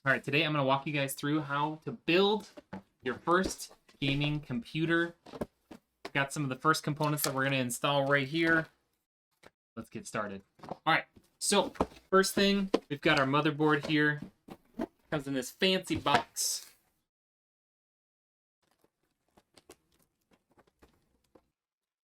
All right, today I'm going to walk you guys through how to build your first gaming computer. Got some of the first components that we're going to install right here. Let's get started. All right, so first thing, we've got our motherboard here. Comes in this fancy box.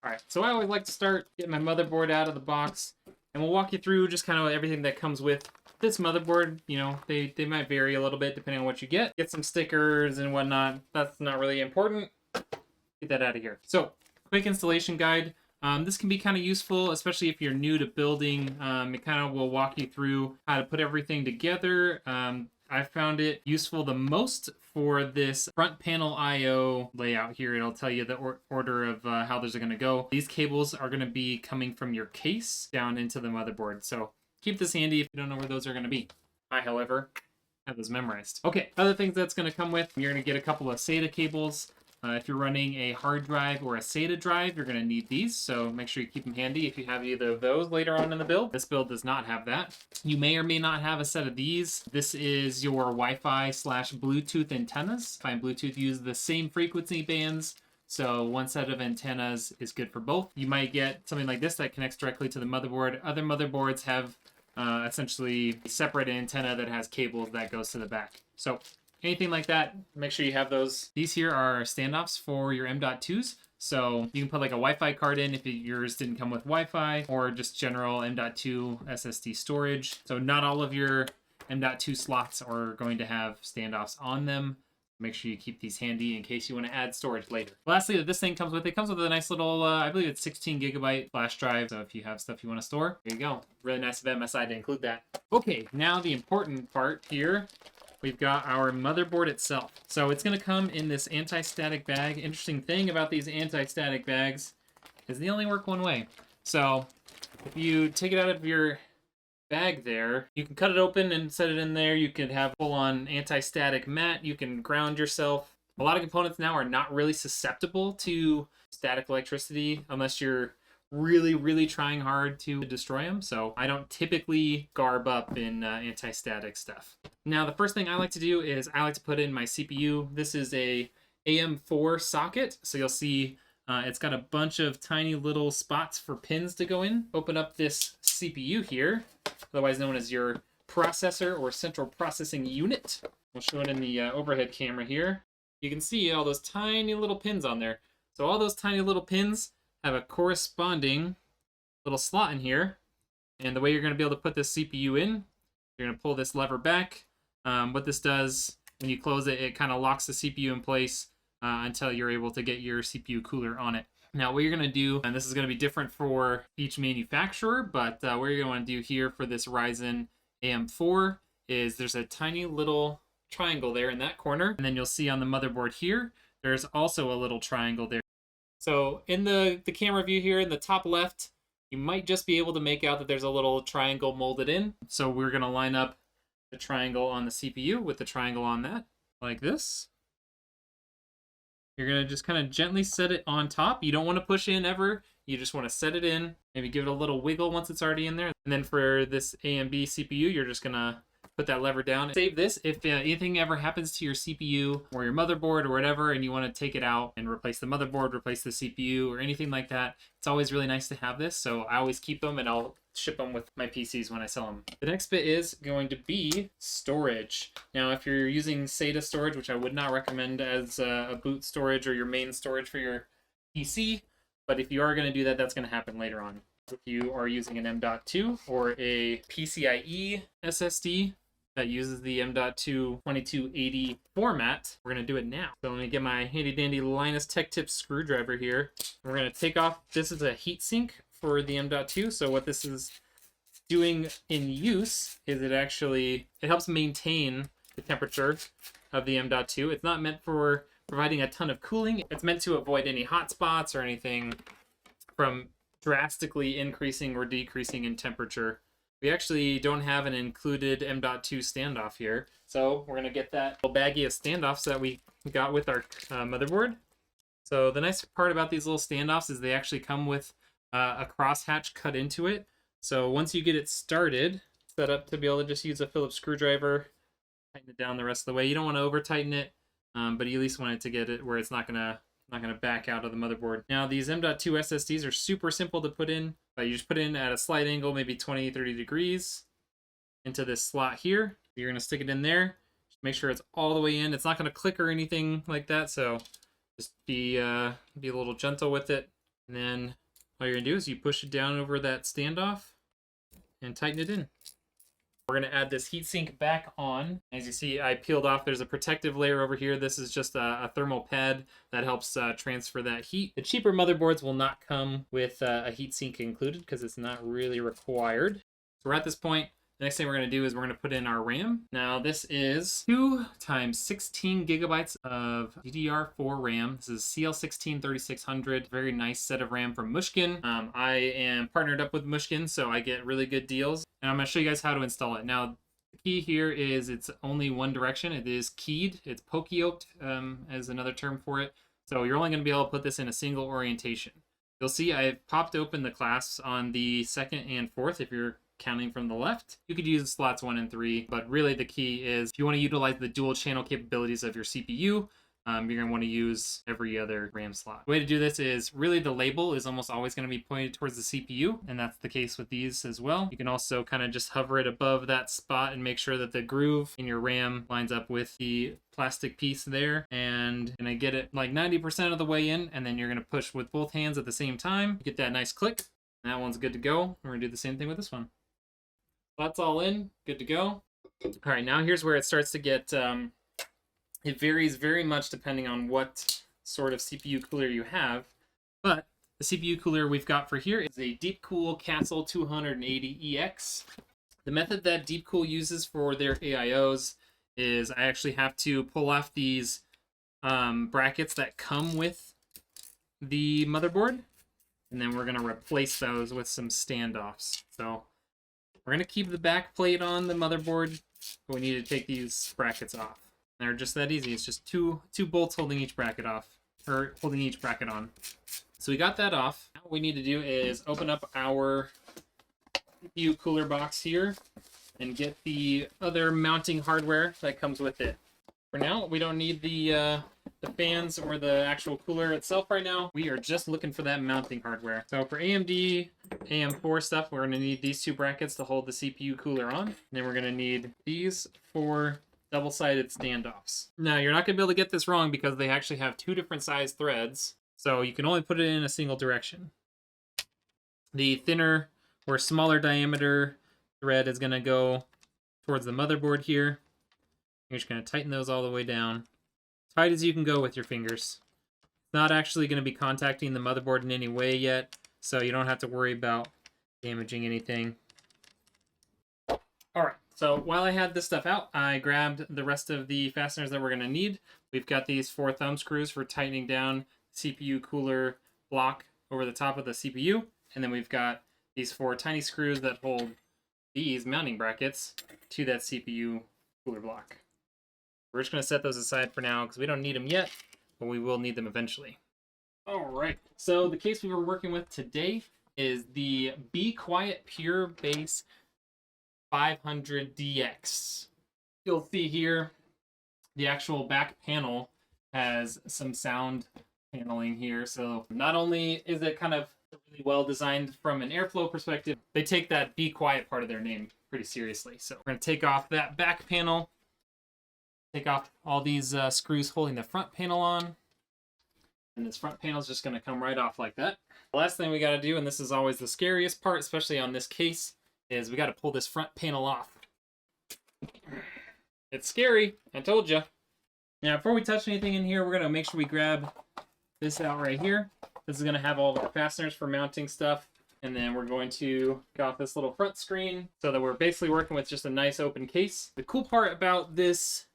All right, so I always like to start getting my motherboard out of the box, and we'll walk you through just kind of everything that comes with this motherboard. You know, they might vary a little bit depending on what you get. Get some stickers and whatnot. That's not really important. Get that out of here. So, quick installation guide. This can be kind of useful, especially if you're new to building. It kind of will walk you through how to put everything together. I found it useful the most for this front panel I/O layout here. It'll tell you the order of how those are going to go. These cables are going to be coming from your case down into the motherboard. So keep this handy if you don't know where those are going to be. I, however, have those memorized. Okay, other things that's going to come with, you're going to get a couple of SATA cables. If you're running a hard drive or a SATA drive, you're going to need these, so make sure you keep them handy if you have either of those later on in the build. This build does not have that. You may or may not have a set of these. This is your Wi-Fi / Bluetooth antennas. Wi-Fi and Bluetooth use the same frequency bands, so one set of antennas is good for both. You might get something like this that connects directly to the motherboard. Other motherboards have essentially a separate antenna that has cables that goes to the back. So anything like that, make sure you have those. These here are standoffs for your M.2s. So you can put like a Wi-Fi card in if yours didn't come with Wi-Fi, or just general M.2 SSD storage. So not all of your M.2 slots are going to have standoffs on them. Make sure you keep these handy in case you want to add storage later. Lastly, that this thing comes with, a nice little, I believe it's 16 gigabyte flash drive. So if you have stuff you want to store, there you go. Really nice of MSI to include that. Okay, now the important part here. We've got our motherboard itself. So it's going to come in this anti-static bag. Interesting thing about these anti-static bags is they only work one way. So if you take it out of your bag there, you can cut it open and set it in there. You can have full-on anti-static mat. You can ground yourself. A lot of components now are not really susceptible to static electricity unless you're really trying hard to destroy them. So I don't typically garb up in anti-static stuff. Now the first thing I like to do is I like to put in my CPU. This is a AM4 socket, so you'll see it's got a bunch of tiny little spots for pins to go in. Open up this CPU here, otherwise known as your processor or central processing unit. We'll show it in the overhead camera here. You can see all those tiny little pins on there. So all those tiny little pins have a corresponding little slot in here. And the way you're going to be able to put this CPU in, you're going to pull this lever back. What this does, when you close it, it kind of locks the CPU in place until you're able to get your CPU cooler on it. Now what you're going to do, and this is going to be different for each manufacturer, but what you're going to want to do here for this Ryzen AM4 is there's a tiny little triangle there in that corner. And then you'll see on the motherboard here, there's also a little triangle there. So in the camera view here in the top left, you might just be able to make out that there's a little triangle molded in. So we're going to line up the triangle on the CPU with the triangle on that, like this. You're going to just kind of gently set it on top. You don't want to push in ever. You just want to set it in, maybe give it a little wiggle once it's already in there. And then for this AMD CPU, you're just going to put that lever down. Save this if anything ever happens to your CPU or your motherboard or whatever, and you want to take it out and replace the motherboard, replace the CPU, or anything like that. It's always really nice to have this, so I always keep them and I'll ship them with my PCs when I sell them. The next bit is going to be storage. Now, if you're using SATA storage, which I would not recommend as a boot storage or your main storage for your PC, but if you are going to do that, that's going to happen later on. If you are using an M.2 or a PCIe SSD that uses the M.2 2280 format, we're going to do it now. So let me get my handy dandy Linus Tech Tips screwdriver here. We're going to take off, this is a heatsink for the M.2. So what this is doing in use is it helps maintain the temperature of the M.2. It's not meant for providing a ton of cooling. It's meant to avoid any hot spots or anything from drastically increasing or decreasing in temperature. We actually don't have an included M.2 standoff here, so we're going to get that little baggie of standoffs that we got with our motherboard. So the nice part about these little standoffs is they actually come with a crosshatch cut into it. So once you get it started, set up to be able to just use a Phillips screwdriver, tighten it down the rest of the way. You don't want to over tighten it, but you at least want it to get it where it's not gonna back out of the motherboard. Now these M.2 SSDs are super simple to put in. You just put it in at a slight angle, maybe 20-30 degrees, into this slot here. You're gonna stick it in there. Just make sure it's all the way in. It's not gonna click or anything like that, so just be a little gentle with it. And then all you're gonna do is you push it down over that standoff and tighten it in. We're going to add this heatsink back on. As you see, I peeled off. There's a protective layer over here. This is just a thermal pad that helps transfer that heat. The cheaper motherboards will not come with a heatsink included because it's not really required. So we're at this point. The next thing we're going to do is we're going to put in our RAM. Now this is 2 times 16 gigabytes of DDR4 RAM. This is CL16 3600. Very nice set of RAM from Mushkin. I am partnered up with Mushkin, so I get really good deals. And I'm going to show you guys how to install it. Now the key here is it's only one direction. It is keyed. It's poke-yoked as another term for it. So you're only going to be able to put this in a single orientation. You'll see I've popped open the clasps on the 2nd and 4th if you're counting from the left. You could use slots 1 and 3, but really the key is if you want to utilize the dual channel capabilities of your CPU, you're going to want to use every other RAM slot. The way to do this is really the label is almost always going to be pointed towards the CPU, and that's the case with these as well. You can also kind of just hover it above that spot and make sure that the groove in your RAM lines up with the plastic piece there, and gonna get it like 90% of the way in, and then you're going to push with both hands at the same time. You get that nice click. That one's good to go. We're going to do the same thing with this one. That's all in, good to go. All right, now here's where it starts to get, it varies very much depending on what sort of CPU cooler you have, but the CPU cooler we've got for here is a Deepcool Castle 280EX. The method that Deepcool uses for their AIOs is I actually have to pull off these brackets that come with the motherboard, and then we're gonna replace those with some standoffs. So we're going to keep the back plate on the motherboard, but we need to take these brackets off. They're just that easy. It's just two bolts holding each bracket off, or holding each bracket on. So we got that off. Now what we need to do is open up our CPU cooler box here and get the other mounting hardware that comes with it. For now, we don't need the fans or the actual cooler itself right now. We are just looking for that mounting hardware. So for AMD AM4 stuff, we're going to need these 2 brackets to hold the CPU cooler on. And then we're going to need these 4 double-sided standoffs. Now, you're not going to be able to get this wrong because they actually have 2 different size threads. So you can only put it in a single direction. The thinner or smaller diameter thread is going to go towards the motherboard here. You're just going to tighten those all the way down. As tight as you can go with your fingers. It's not actually going to be contacting the motherboard in any way yet, so you don't have to worry about damaging anything. Alright, so while I had this stuff out, I grabbed the rest of the fasteners that we're going to need. We've got these 4 thumb screws for tightening down CPU cooler block over the top of the CPU, and then we've got these 4 tiny screws that hold these mounting brackets to that CPU cooler block. We're just going to set those aside for now because we don't need them yet, but we will need them eventually. All right, so the case we were working with today is the Be Quiet Pure Bass 500DX. You'll see here the actual back panel has some sound paneling here, so not only is it kind of really well designed from an airflow perspective, they take that Be Quiet part of their name pretty seriously. So we're going to take off that back panel. Take off all these screws holding the front panel on. And this front panel is just going to come right off like that. The last thing we got to do, and this is always the scariest part, especially on this case, is we got to pull this front panel off. It's scary, I told you. Now, before we touch anything in here, we're going to make sure we grab this out right here. This is going to have all of our fasteners for mounting stuff. And then we're going to get off this little front screen so that we're basically working with just a nice open case. The cool part about this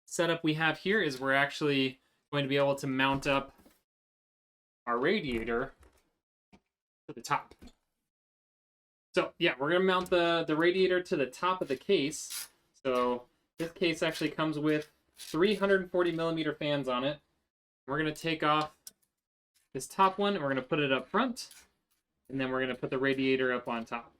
setup we have here is we're actually going to be able to mount up our radiator to the top. So yeah, we're going to mount the radiator to the top of the case. So this case actually comes with 340 millimeter fans on it. We're going to take off this top one and we're going to put it up front. And then we're going to put the radiator up on top.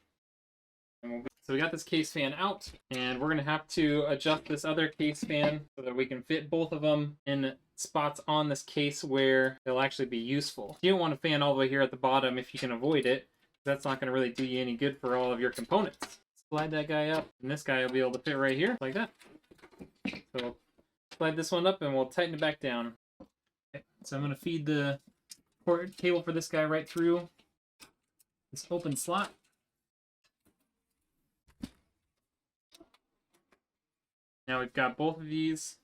So so we got this case fan out, and we're going to have to adjust this other case fan so that we can fit both of them in spots on this case where they'll actually be useful. You don't want a fan all the way here at the bottom if you can avoid it. That's not going to really do you any good for all of your components. Slide that guy up, and this guy will be able to fit right here, like that. So slide this one up, and we'll tighten it back down. Okay, so I'm going to feed the port cable for this guy right through this open slot. Now we've got both of these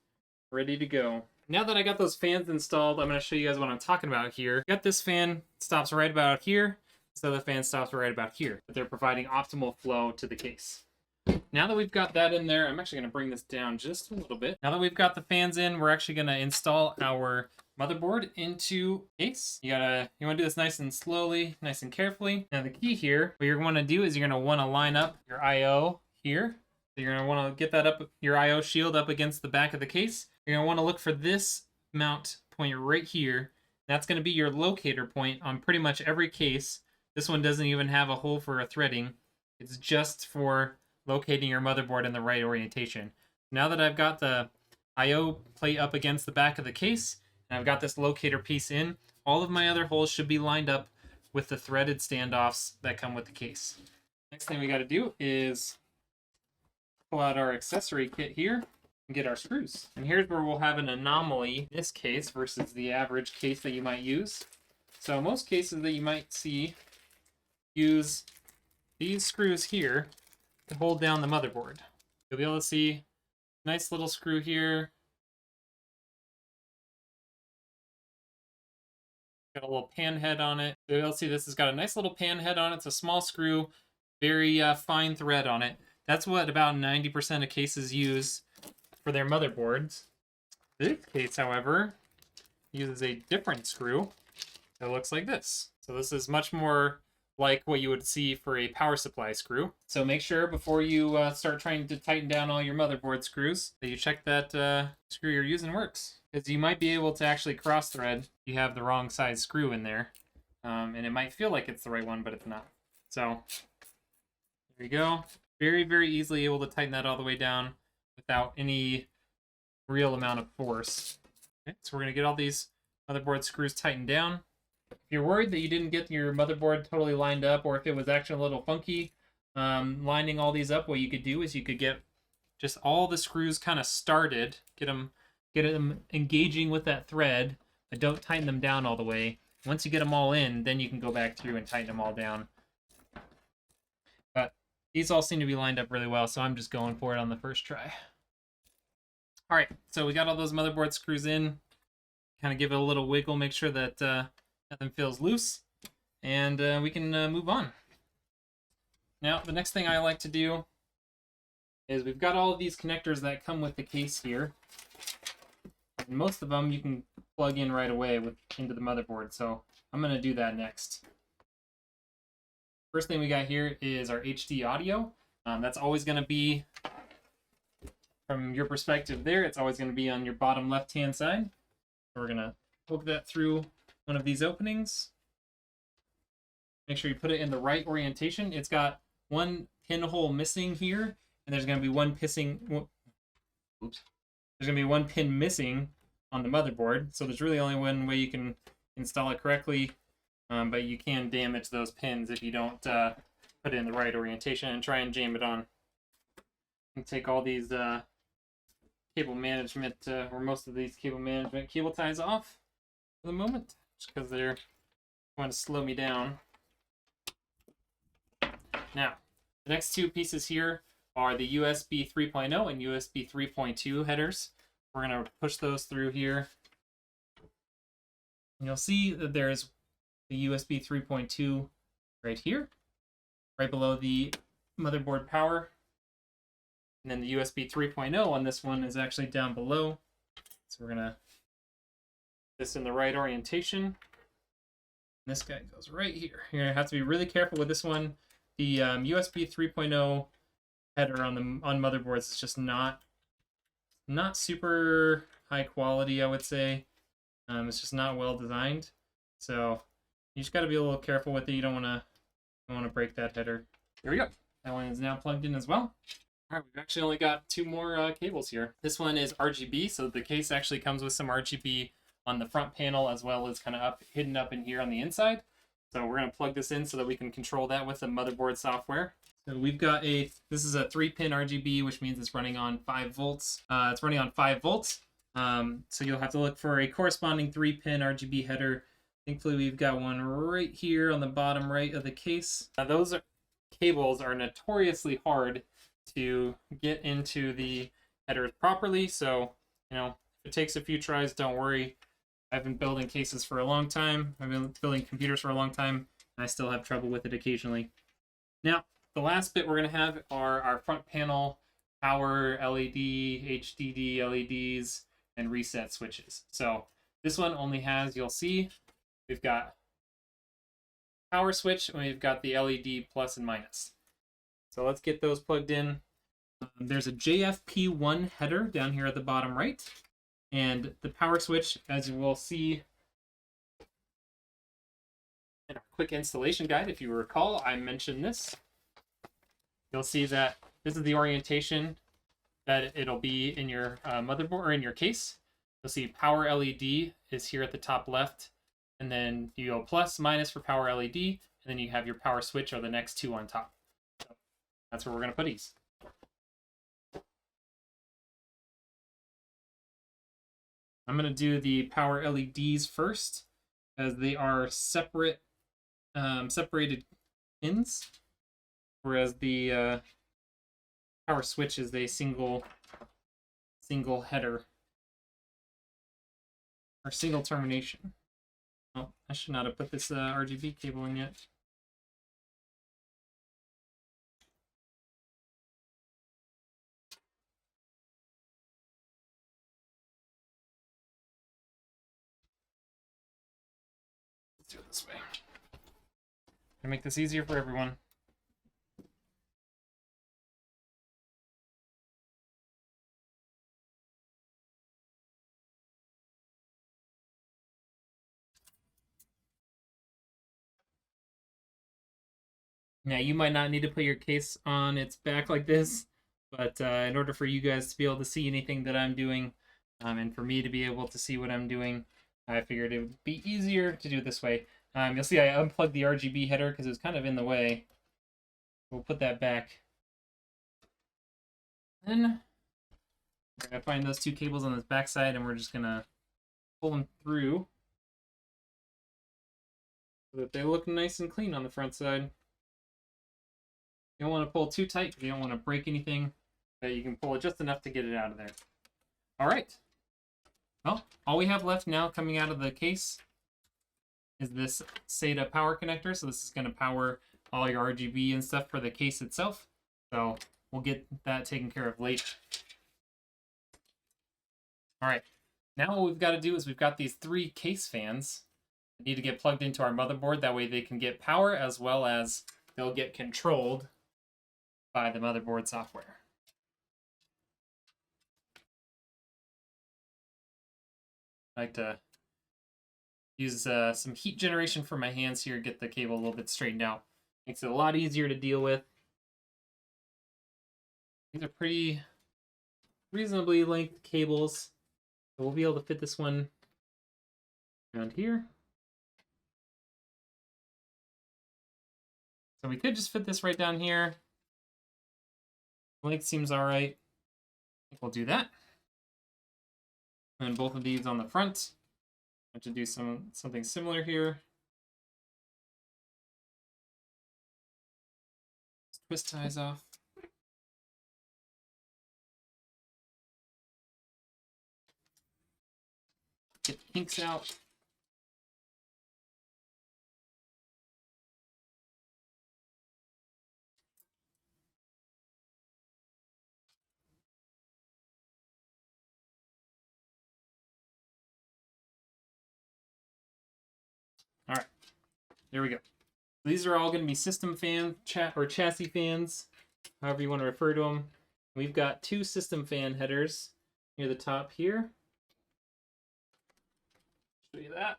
ready to go. Now that I got those fans installed, I'm going to show you guys what I'm talking about here. Got this fan, stops right about here. This other fan stops right about here. But they're providing optimal flow to the case. Now that we've got that in there, I'm actually going to bring this down just a little bit. Now that we've got the fans in, we're actually going to install our motherboard into case. You want to do this nice and slowly, nice and carefully. Now the key here, what you're going to do is you're going to want to line up your I/O here. So you're going to want to get that up, your I/O shield up against the back of the case. You're going to want to look for this mount point right here. That's going to be your locator point on pretty much every case. This one doesn't even have a hole for a threading. It's just for locating your motherboard in the right orientation. Now that I've got the I/O plate up against the back of the case, and I've got this locator piece in, all of my other holes should be lined up with the threaded standoffs that come with the case. Next thing we got to do is pull out our accessory kit here and get our screws. And here's where we'll have an anomaly in this case versus the average case that you might use. So most cases that you might see use these screws here to hold down the motherboard. You'll be able to see a nice little screw here. Got a little pan head on it. So you'll see this has got a nice little pan head on it. It's a small screw, very fine thread on it. That's what about 90% of cases use for their motherboards. This case, however, uses a different screw that looks like this. So this is much more like what you would see for a power supply screw. So make sure before you start trying to tighten down all your motherboard screws that you check that screw you're using works. Because you might be able to actually cross thread if you have the wrong size screw in there. And it might feel like it's the right one, but it's not. So there you go. Very, very easily able to tighten that all the way down without any real amount of force. Okay, so we're going to get all these motherboard screws tightened down. If you're worried that you didn't get your motherboard totally lined up, or if it was actually a little funky lining all these up, what you could do is you could get just all the screws kind of started, get them engaging with that thread, but don't tighten them down all the way. Once you get them all in, then you can go back through and tighten them all down. But these all seem to be lined up really well, so I'm just going for it on the first try. All right, so we got all those motherboard screws in. Kind of give it a little wiggle, make sure that nothing feels loose, and we can move on. Now, the next thing I like to do is we've got all of these connectors that come with the case here. And most of them you can plug in right away into the motherboard, so I'm going to do that next. First thing we got here is our HD audio. That's always going to be, from your perspective there, it's always going to be on your bottom left-hand side. So we're going to poke that through one of these openings. Make sure you put it in the right orientation. It's got one pinhole missing here, and there's going to be one one pin missing on the motherboard. So there's really only one way you can install it correctly, but you can damage those pins if you don't put it in the right orientation and try and jam it on. And take all these cable management, or most of these cable management cable ties off for the moment, just because they're going to slow me down. Now, the next two pieces here are the USB 3.0 and USB 3.2 headers. We're going to push those through here. And you'll see that there's the USB 3.2 right here, right below the motherboard power. And then the USB 3.0 on this one is actually down below. So we're going to put this in the right orientation. And this guy goes right here. You're going to have to be really careful with this one. The USB 3.0 header on motherboards is just not super high quality, I would say. It's just not well designed. So you just got to be a little careful with it. You don't want to break that header. Here we go. That one is now plugged in as well. All right, we've actually only got two more cables here. This one is RGB, so the case actually comes with some RGB on the front panel as well as kind of hidden up in here on the inside. So we're going to plug this in so that we can control that with the motherboard software. So we've got this is a 3-pin RGB, which means it's running on 5 volts. It's running on 5 volts. So you'll have to look for a corresponding 3-pin RGB header. Thankfully, we've got one right here on the bottom right of the case. Those cables are notoriously hard to get into the headers properly. So, if it takes a few tries, don't worry. I've been building cases for a long time. I've been building computers for a long time, and I still have trouble with it occasionally. Now, the last bit we're going to have are our front panel power LED, HDD LEDs, and reset switches. So this one only has, you'll see, we've got power switch, and we've got the LED plus and minus. So let's get those plugged in. There's a JFP1 header down here at the bottom right. And the power switch, as you will see in our quick installation guide, if you recall, I mentioned this. You'll see that this is the orientation that it'll be in your motherboard or in your case. You'll see power LED is here at the top left, and then you go plus, minus for power LED, and then you have your power switch or the next two on top. So that's where we're going to put these. I'm going to do the power LEDs first, as they are separate, separated pins, whereas the power switch is a single header, or single termination. Oh, I should not have put this RGB cable in yet. Let's do it this way. To make this easier for everyone. Now, you might not need to put your case on its back like this, but in order for you guys to be able to see anything that I'm doing, and for me to be able to see what I'm doing, I figured it would be easier to do it this way. You'll see I unplugged the RGB header because it was kind of in the way. We'll put that back. Then we're going to find those two cables on this back side, and we're just going to pull them through so that they look nice and clean on the front side. You don't want to pull too tight because you don't want to break anything, but you can pull it just enough to get it out of there. All right. Well, all we have left now coming out of the case is this SATA power connector. So this is going to power all your RGB and stuff for the case itself. So we'll get that taken care of later. All right. Now what we've got to do is we've got these 3 case fans that need to get plugged into our motherboard. That way they can get power as well as they'll get controlled by the motherboard software. I like to use some heat generation for my hands here, get the cable a little bit straightened out. Makes it a lot easier to deal with. These are pretty reasonably length cables. So we'll be able to fit this one around here. So we could just fit this right down here. Length seems all right. I think we'll do that. And both of these on the front. I have to do something similar here. Twist ties off. Get the kinks out. All right, there we go. These are all going to be system fan or chassis fans, however you want to refer to them. We've got 2 system fan headers near the top here. Show you that.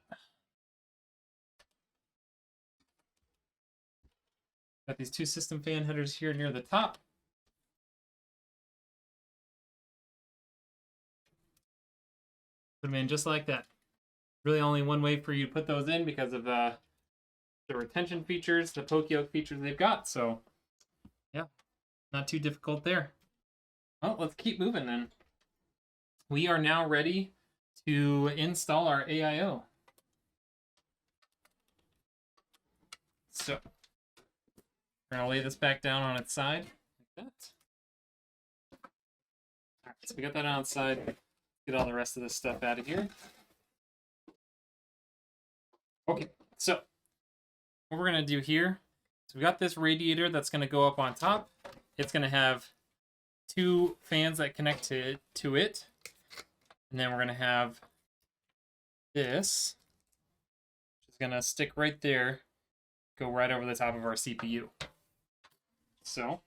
Got these two system fan headers here near the top. Put them in just like that. Really only one way for you to put those in because of the retention features, the poke yoke features they've got. So yeah, not too difficult there. Well, let's keep moving then. We are now ready to install our AIO. So we're gonna lay this back down on its side like that. All right, so we got that on its side. Get all the rest of this stuff out of here. Okay, so what we're gonna do here is we got this radiator that's gonna go up on top. It's gonna have two fans that connect to it. And then we're gonna have this, which is gonna stick right there, go right over the top of our CPU. So,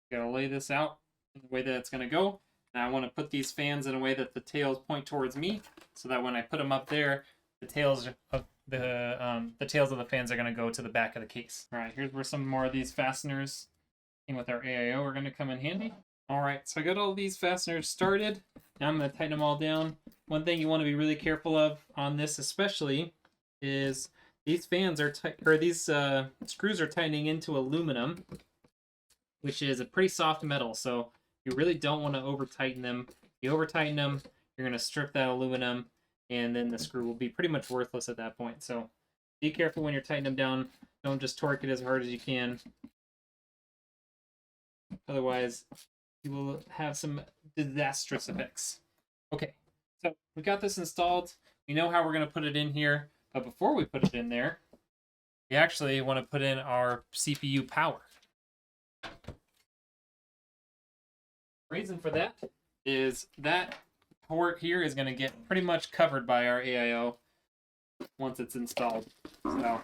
gotta lay this out in the way that it's gonna go. And I want to put these fans in a way that the tails point towards me, so that when I put them up there, the tails of the fans are gonna go to the back of the case. All right, here's where some more of these fasteners with our AIO are gonna come in handy. All right, so I got all these fasteners started. Now I'm gonna tighten them all down. One thing you want to be really careful of on this, especially, is these fans are these screws are tightening into aluminum, which is a pretty soft metal. So you really don't want to over tighten them. If you over tighten them, you're gonna strip that aluminum, and then the screw will be pretty much worthless at that point. So be careful when you're tightening them down. Don't just torque it as hard as you can. Otherwise, you will have some disastrous effects. Okay, so we got this installed. We know how we're going to put it in here, but before we put it in there, we actually want to put in our CPU power. The reason for that is that port here is going to get pretty much covered by our AIO once it's installed. So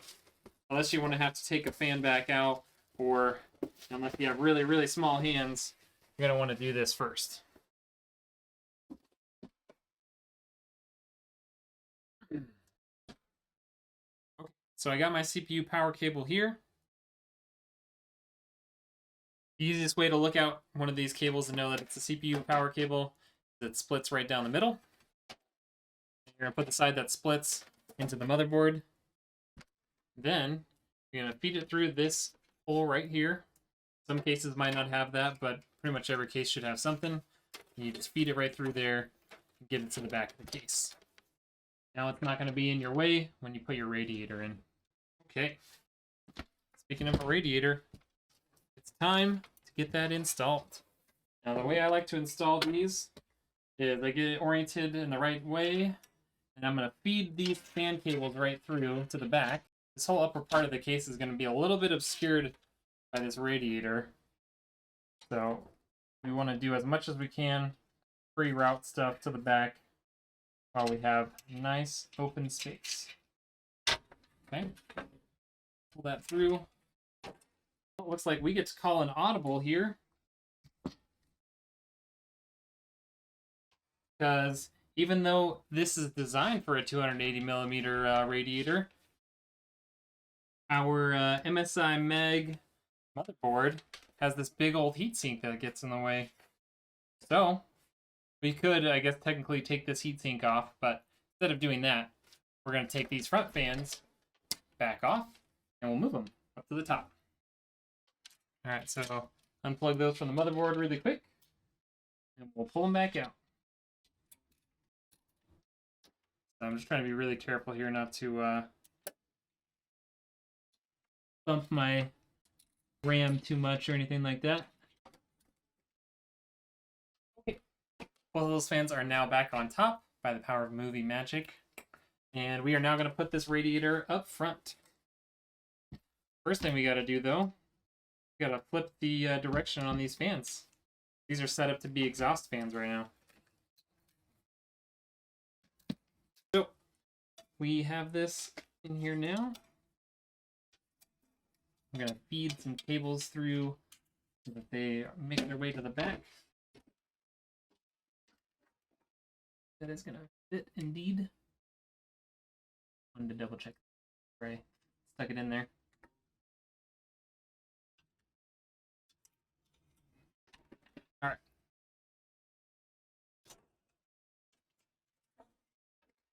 unless you want to have to take a fan back out, or unless you have really, really small hands, you're going to want to do this first. Okay, so I got my CPU power cable here. The easiest way to look out one of these cables and know that it's a CPU power cable is it splits right down the middle. You're going to put the side that splits into the motherboard. Then you're going to feed it through this hole right here. Some cases might not have that, but pretty much every case should have something. And you just feed it right through there and get it to the back of the case. Now it's not going to be in your way when you put your radiator in. Okay. Speaking of a radiator, it's time to get that installed. Now the way I like to install these is I get it oriented in the right way, and I'm going to feed these fan cables right through to the back. This whole upper part of the case is going to be a little bit obscured by this radiator. So we want to do as much as we can, pre-route stuff to the back while we have nice open space. Okay, pull that through. It looks like we get to call an audible here, because even though this is designed for a 280 millimeter radiator, our MSI Meg motherboard has this big old heatsink that gets in the way. So we could, I guess, technically take this heatsink off, but instead of doing that, we're going to take these front fans back off, and we'll move them up to the top. All right, so unplug those from the motherboard really quick, and we'll pull them back out. So I'm just trying to be really careful here not to bump my RAM too much or anything like that. Okay, both of those fans are now back on top by the power of movie magic, and we are now going to put this radiator up front. First thing we got to do, though, we got to flip the direction on these fans. These are set up to be exhaust fans right now. So we have this in here now. I'm going to feed some cables through so that they make their way to the back. That is going to fit indeed. Wanted to double check. Right, stuck it in there.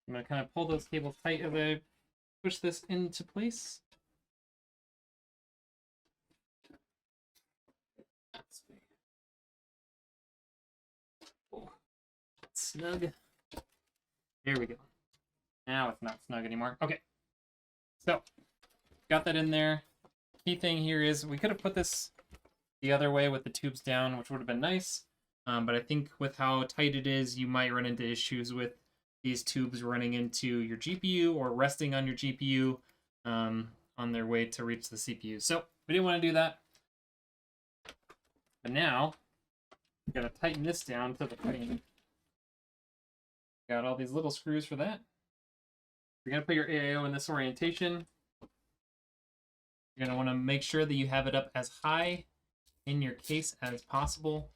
I'm going to kind of pull those cables tight as I push this into place. Oh, snug. There we go. Now it's not snug anymore. Okay. So, got that in there. Key thing here is we could have put this the other way with the tubes down, which would have been nice. But I think with how tight it is, you might run into issues with these tubes running into your GPU or resting on your GPU on their way to reach the CPU. So we didn't want to do that. But now, we've got to tighten this down to the frame. Got all these little screws for that. You're going to put your AIO in this orientation. You're going to want to make sure that you have it up as high in your case as possible.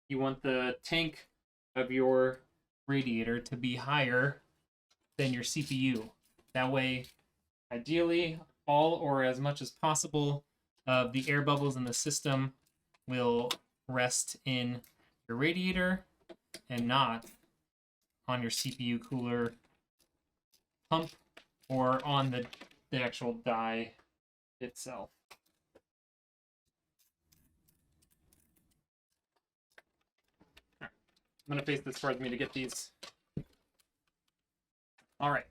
You want the tank of your radiator to be higher than your CPU. That way, ideally, all or as much as possible of the air bubbles in the system will rest in your radiator and not on your CPU cooler pump or on the actual die itself. I'm going to face this towards me to get these. All right,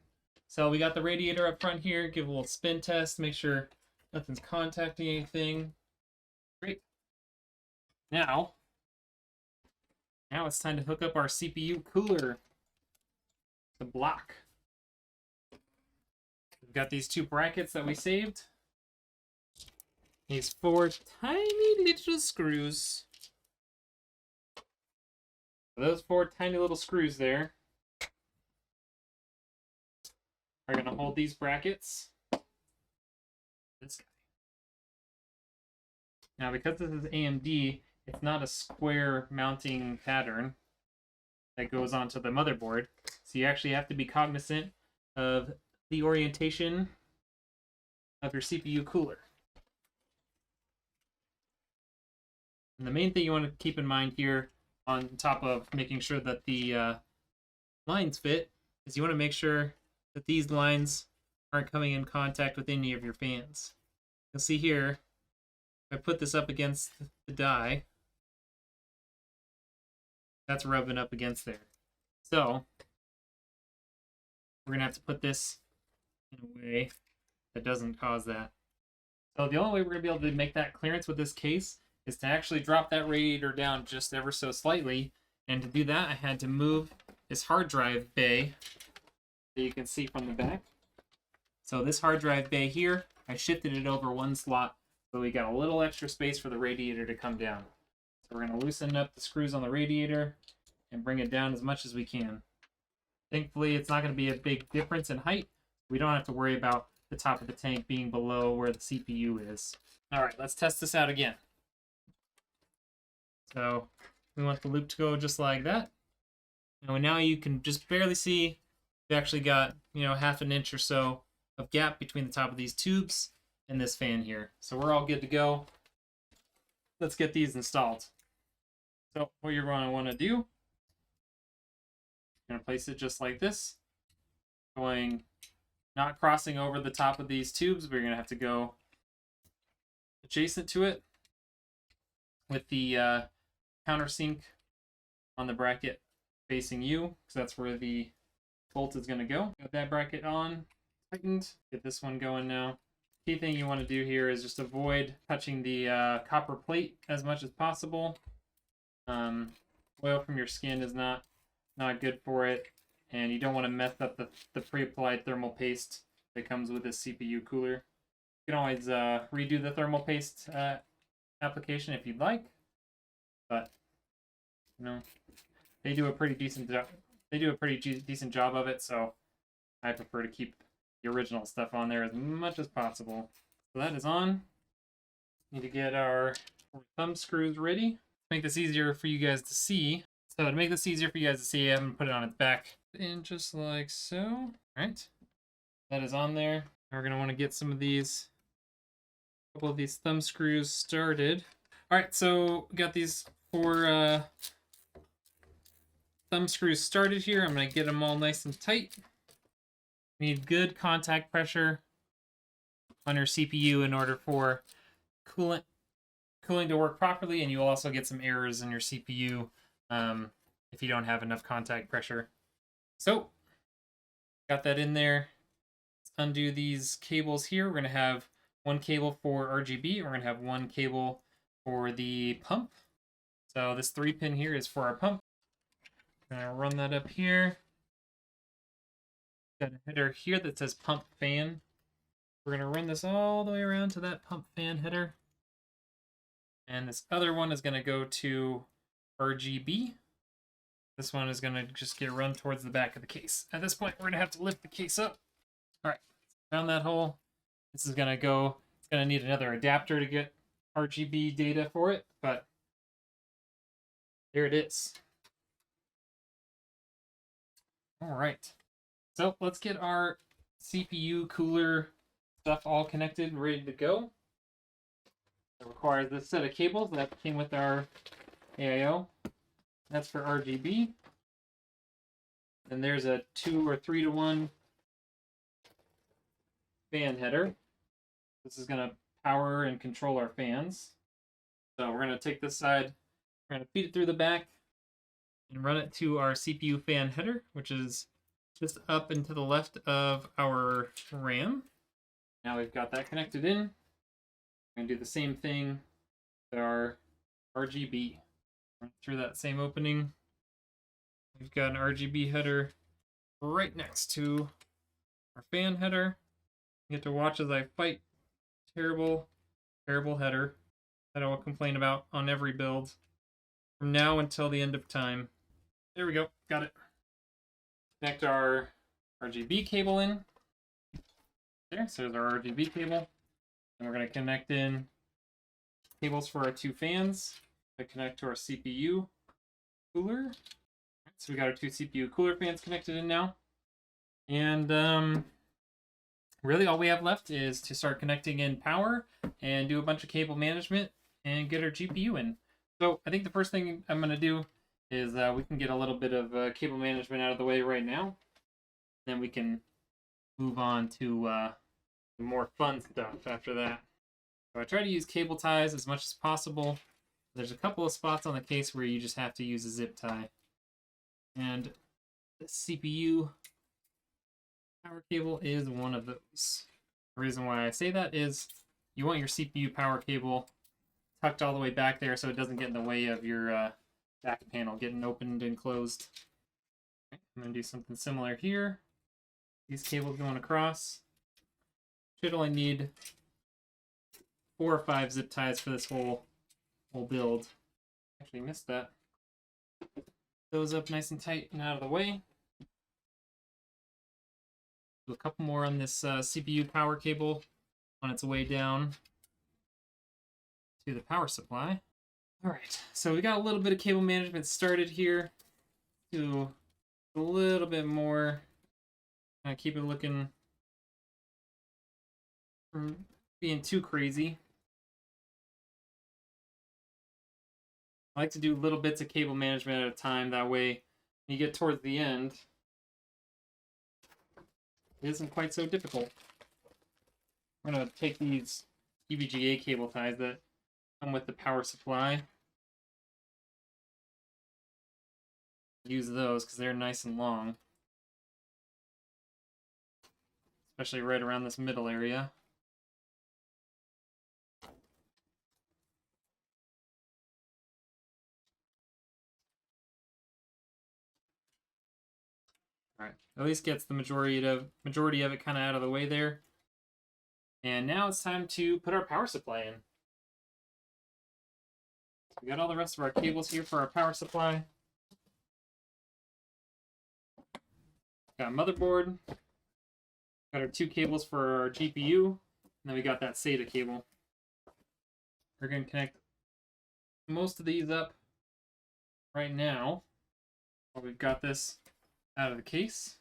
so we got the radiator up front here. Give a little spin test, make sure nothing's contacting anything. Great. Now it's time to hook up our CPU cooler, the block. We've got these two brackets that we saved. These 4 tiny little screws. Those 4 tiny little screws there are going to hold these brackets. This guy. Now, because this is AMD, it's not a square mounting pattern that goes onto the motherboard. So you actually have to be cognizant of the orientation of your CPU cooler. And the main thing you want to keep in mind here, on top of making sure that the lines fit, is you want to make sure that these lines aren't coming in contact with any of your fans. You'll see here, if I put this up against the die, that's rubbing up against there. So, we're going to have to put this in a way that doesn't cause that. So the only way we're going to be able to make that clearance with this case is to actually drop that radiator down just ever so slightly. And to do that, I had to move this hard drive bay that you can see from the back. So this hard drive bay here, I shifted it over 1 slot so we got a little extra space for the radiator to come down. So we're going to loosen up the screws on the radiator and bring it down as much as we can. Thankfully, it's not going to be a big difference in height. We don't have to worry about the top of the tank being below where the CPU is. All right, let's test this out again. So we want the loop to go just like that. And now you can just barely see we actually got, half an inch or so of gap between the top of these tubes and this fan here. So we're all good to go. Let's get these installed. So what you're going to want to do, you're going to place it just like this, not crossing over the top of these tubes, but you're going to have to go adjacent to it with the countersink on the bracket facing you, because that's where the bolt is going to go. Got that bracket on, tightened. Get this one going now. Key thing you want to do here is just avoid touching the copper plate as much as possible. Oil from your skin is not good for it, and you don't want to mess up the pre-applied thermal paste that comes with this CPU cooler. You can always redo the thermal paste application if you'd like, but they do a pretty decent job. They do a pretty decent job of it, so I prefer to keep the original stuff on there as much as possible. So that is on. Need to get our thumb screws ready. To make this easier for you guys to see. So to make this easier for you guys to see, I'm gonna put it on its back in just like so. All right, that is on there. Now we're gonna want to get some of these, a couple of these thumb screws started. All right, so we got these 4 thumb screws started here. I'm going to get them all nice and tight. You need good contact pressure on your CPU in order for cooling to work properly, and you'll also get some errors in your CPU if you don't have enough contact pressure. So, got that in there. Let's undo these cables here. We're going to have one cable for RGB. We're going to have one cable for the pump. So this 3-pin here is for our pump. I'm going to run that up here. Got a header here that says pump fan. We're going to run this all the way around to that pump fan header. And this other one is going to go to RGB. This one is going to just get run towards the back of the case. At this point, we're going to have to lift the case up. All right, found that hole. This is going to go, it's going to need another adapter to get RGB data for it, but there it is. All right, so let's get our CPU cooler stuff all connected and ready to go. It requires this set of cables that came with our AIO. That's for RGB. And there's a 2 or 3 to 1 fan header. This is going to power and control our fans. So we're going to take this side, we're going to feed it through the back and run it to our CPU fan header, which is just up and to the left of our RAM. Now we've got that connected in. We're going to do the same thing with our RGB. Run through that same opening. We've got an RGB header right next to our fan header. You get to watch as I fight terrible header that I will complain about on every build from now until the end of time. There we go, got it. Connect our RGB cable in. There, so there's our RGB cable. And we're going to connect in cables for our 2 fans that connect to our CPU cooler. So we got our 2 CPU cooler fans connected in now. And really all we have left is to start connecting in power and do a bunch of cable management and get our GPU in. So I think the first thing I'm going to do is we can get a little bit of cable management out of the way right now. Then we can move on to the more fun stuff after that. So I try to use cable ties as much as possible. There's a couple of spots on the case where you just have to use a zip tie. And the CPU power cable is one of those. The reason why I say that is you want your CPU power cable tucked all the way back there so it doesn't get in the way of your back panel getting opened and closed. Okay, I'm going to do something similar here. These cables going across. Should only need 4 or 5 zip ties for this whole build. Actually missed that. Those up nice and tight and out of the way. Do a couple more on this CPU power cable on its way down to the power supply. All right, so we got a little bit of cable management started here. Do a little bit more. Keep it looking from being too crazy. I like to do little bits of cable management at a time. That way, when you get towards the end, it isn't quite so difficult. I'm going to take these EVGA cable ties that come with the power supply. Use those because they're nice and long. Especially right around this middle area. Alright, at least gets the majority of it kind of out of the way there. And now it's time to put our power supply in. We got all the rest of our cables here for our power supply. Got a motherboard. Got our 2 cables for our GPU. And then we got that SATA cable. We're going to connect most of these up right now. While we've got this out of the case.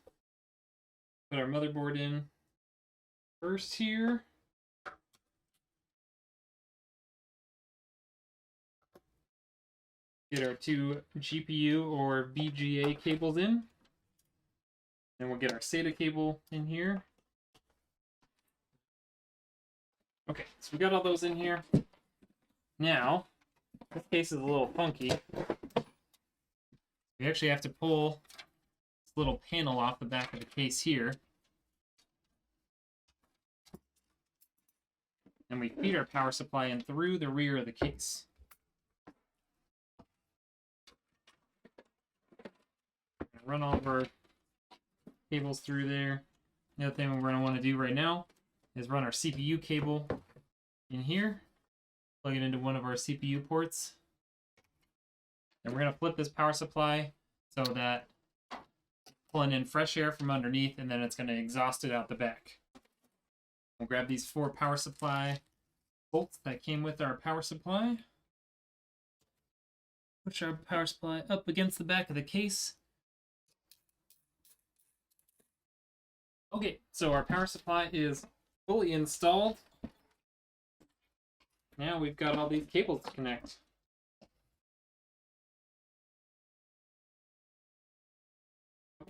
Put our motherboard in first here. Get our two GPU or VGA cables in. Then we'll get our SATA cable in here. Okay, so we got all those in here. Now, this case is a little funky. We actually have to pull this little panel off the back of the case here. And we feed our power supply in through the rear of the case. Run all of our cables through there. The other thing we're going to want to do right now is run our CPU cable in here. Plug it into one of our CPU ports. And we're going to flip this power supply so that pulling in fresh air from underneath, and then it's going to exhaust it out the back. We'll grab these 4 power supply bolts that came with our power supply. Push our power supply up against the back of the case. Okay, so our power supply is fully installed. Now we've got all these cables to connect.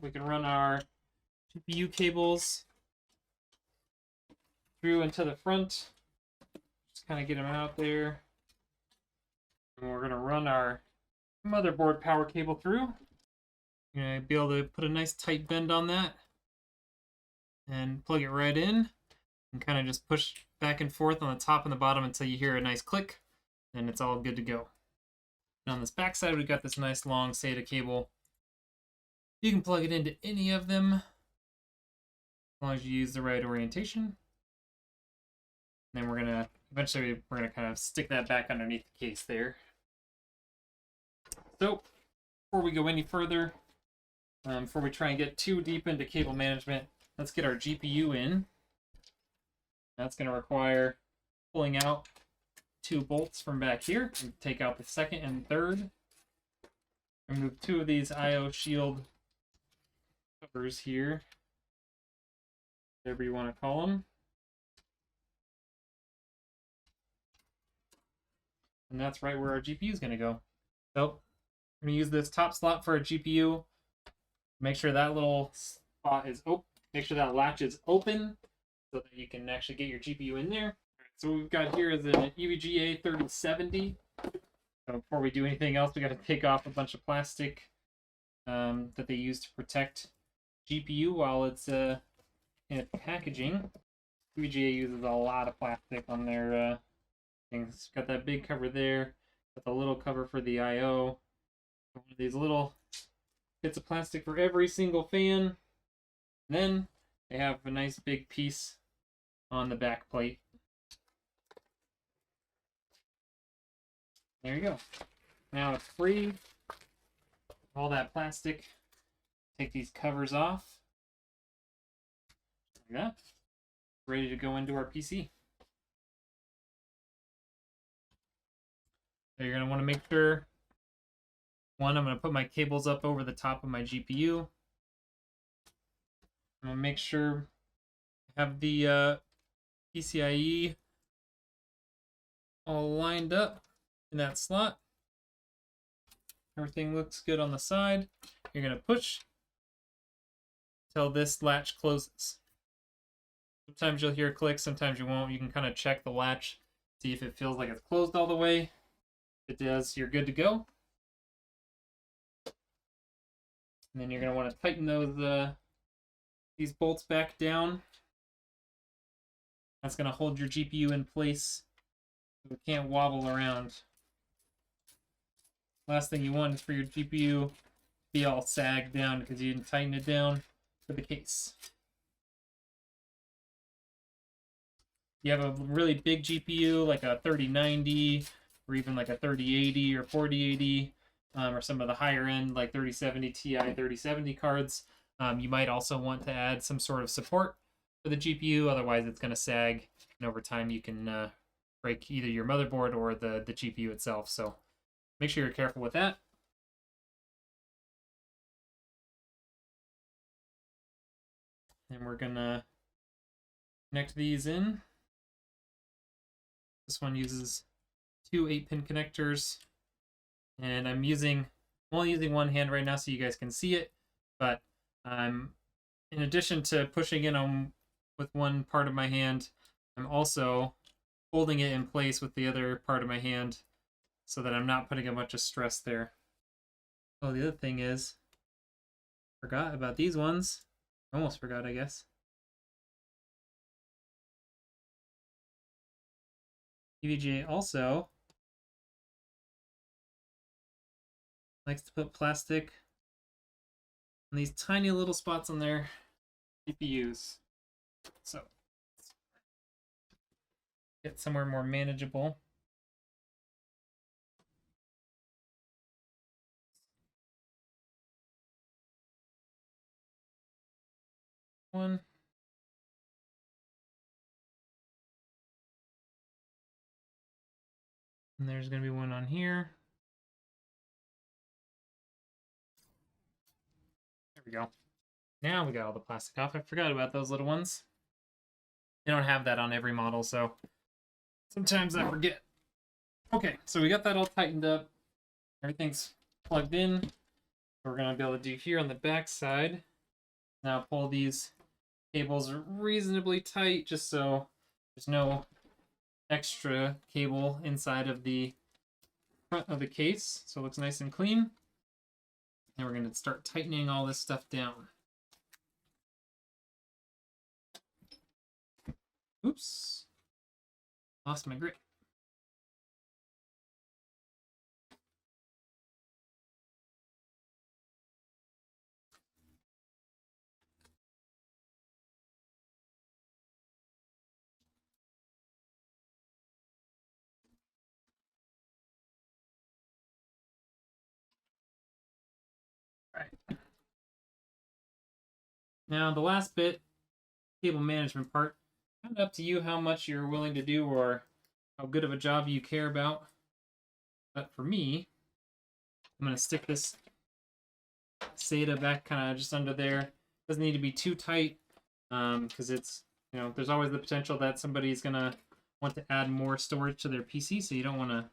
We can run our GPU cables through into the front. Just kind of get them out there. And we're going to run our motherboard power cable through. You're going to be able to put a nice tight bend on that and plug it right in and kind of just push back and forth on the top and the bottom until you hear a nice click, and it's all good to go. And on this back side, we've got this nice long SATA cable. You can plug it into any of them as long as you use the right orientation. And then eventually we're gonna kind of stick that back underneath the case there. So before we go any further, before we try and get too deep into cable management, let's get our GPU in. That's going to require pulling out 2 bolts from back here and take out the second and third. Remove 2 of these IO shield covers here, whatever you want to call them. And that's right where our GPU is going to go. So we're going to use this top slot for a GPU. Make sure that little spot is open. Make sure that latch is open so that you can actually get your GPU in there. So what we've got here is an EVGA 3070. So before we do anything else, we got to take off a bunch of plastic that they use to protect GPU while it's in its packaging. EVGA uses a lot of plastic on their things. Got that big cover there. Got the little cover for the I/O. One of these little bits of plastic for every single fan. And then they have a nice big piece on the back plate. There you go. Now it's free. All that plastic. Take these covers off. Like that. Ready to go into our PC. So you're going to want to make sure, one, I'm going to put my cables up over the top of my GPU. I'm going to make sure I have the PCIe all lined up in that slot. Everything looks good on the side. You're going to push until this latch closes. Sometimes you'll hear clicks, sometimes you won't. You can kind of check the latch, see if it feels like it's closed all the way. If it does, you're good to go. And then you're going to want to tighten these bolts back down. That's going to hold your GPU in place so it can't wobble around. Last thing you want is for your GPU to be all sagged down because you didn't tighten it down for the case. You have a really big GPU, like a 3090, or even like a 3080 or 4080, or some of the higher end, like 3070 Ti 3070 cards. You might also want to add some sort of support for the GPU, otherwise it's going to sag, and over time you can break either your motherboard or the GPU itself. So make sure you're careful with that. And we're going to connect these in. This one uses two 8-pin connectors. And I'm only using one hand right now so you guys can see it, but I'm, in addition to pushing it on with one part of my hand, I'm also holding it in place with the other part of my hand so that I'm not putting a bunch of stress there. Oh, the other thing is, forgot about these ones. Almost forgot, I guess. PVGA also likes to put plastic on these tiny little spots on their CPUs. So, get somewhere more manageable. One. And there's going to be one on here. There we go. Now we got all the plastic off. I forgot about those little ones. They don't have that on every model, so sometimes I forget. Okay, so we got that all tightened up. Everything's plugged in. We're going to be able to do here on the back side. Now pull these cables reasonably tight just so there's no extra cable inside of the front of the case, so it looks nice and clean. And we're going to start tightening all this stuff down. Oops. Lost my grip. Alright. Now the last bit, cable management part, kind of up to you how much you're willing to do or how good of a job you care about. But for me, I'm going to stick this SATA back kind of just under there. Doesn't need to be too tight because it's, you know, there's always the potential that somebody's going to want to add more storage to their PC, so you don't want to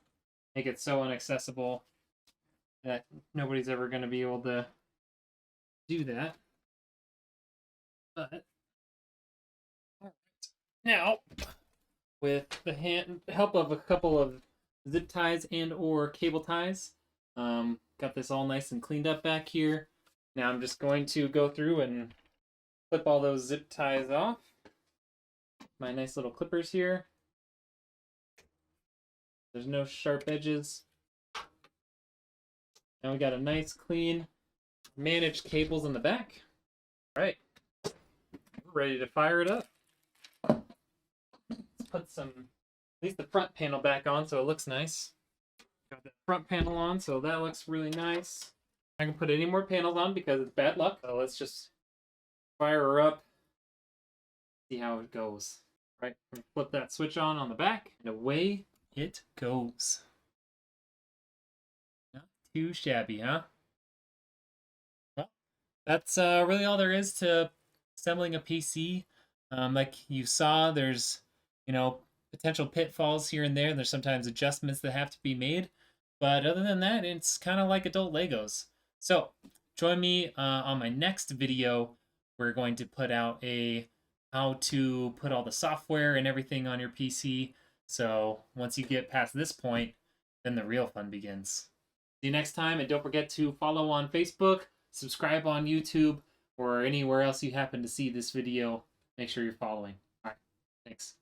make it so inaccessible that nobody's ever going to be able to do that. But all right. Now, with the help of a couple of zip ties and or cable ties, got this all nice and cleaned up back here. Now I'm just going to go through and clip all those zip ties off. My nice little clippers here. There's no sharp edges. Now we got a nice clean managed cables in the back. All right, we're ready to fire it up. Let's put at least the front panel back on so it looks nice. Got the front panel on, so that looks really nice. I can put any more panels on because it's bad luck. So let's just fire her up. See how it goes. Right, flip that switch on the back, and away it goes. Not too shabby, huh? Well, that's really all there is to assembling a PC. Like you saw, there's, you know, potential pitfalls here and there. There's sometimes adjustments that have to be made. But other than that, it's kind of like adult Legos. So join me on my next video. We're going to put out how to put all the software and everything on your PC. So once you get past this point, then the real fun begins. See you next time, and don't forget to follow on Facebook, subscribe on YouTube, or anywhere else you happen to see this video. Make sure you're following. All right, thanks.